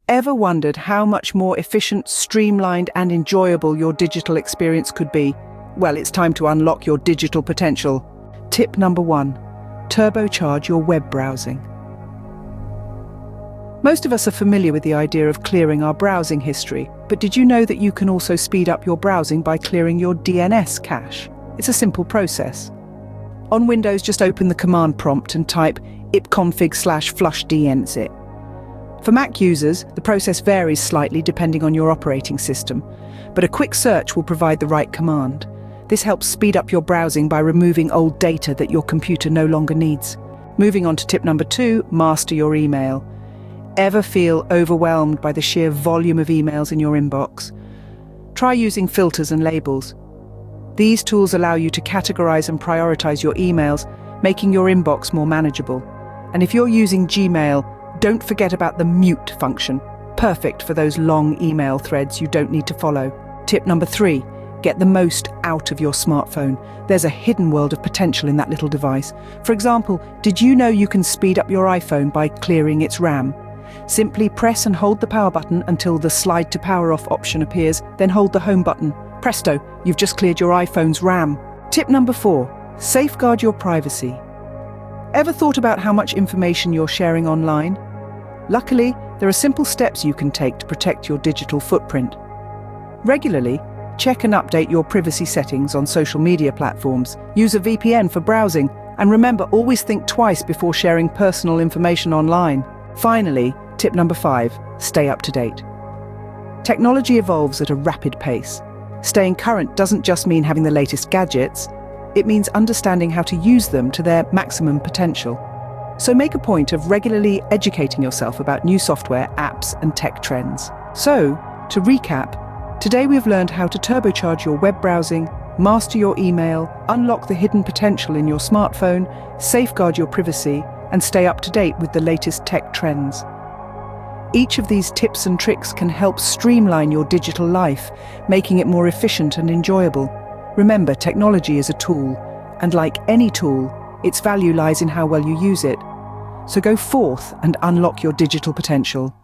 Ever wondered how much more efficient, streamlined, and enjoyable your digital experience could be? Well, it's time to unlock your digital potential. Tip number 1. Turbocharge your web browsing. Most of us are familiar with the idea of clearing our browsing history, but did you know that you can also speed up your browsing by clearing your DNS cache? It's a simple process. On Windows, just open the command prompt and type ipconfig/flush DNS. For Mac users, the process varies slightly depending on your operating system, but a quick search will provide the right command. This helps speed up your browsing by removing old data that your computer no longer needs. Moving on to tip number 2, master your email. Ever feel overwhelmed by the sheer volume of emails in your inbox? Try using filters and labels. These tools allow you to categorize and prioritize your emails, making your inbox more manageable. And if you're using Gmail, don't forget about the mute function, perfect for those long email threads you don't need to follow. Tip number 3, get the most out of your smartphone. There's a hidden world of potential in that little device. For example, did you know you can speed up your iPhone by clearing its RAM? Simply press and hold the power button until the slide to power off option appears, then hold the home button. Presto, you've just cleared your iPhone's RAM. Tip number 4, safeguard your privacy. Ever thought about how much information you're sharing online? Luckily, there are simple steps you can take to protect your digital footprint. Regularly, check and update your privacy settings on social media platforms. Use a VPN for browsing, and remember, always think twice before sharing personal information online. Finally, tip number 5, stay up to date. Technology evolves at a rapid pace. Staying current doesn't just mean having the latest gadgets, it means understanding how to use them to their maximum potential. So make a point of regularly educating yourself about new software, apps, and tech trends. So, to recap, today we've learned how to turbocharge your web browsing, master your email, unlock the hidden potential in your smartphone, safeguard your privacy, and stay up to date with the latest tech trends. Each of these tips and tricks can help streamline your digital life, making it more efficient and enjoyable. Remember, technology is a tool, and like any tool, its value lies in how well you use it. So go forth and unlock your digital potential.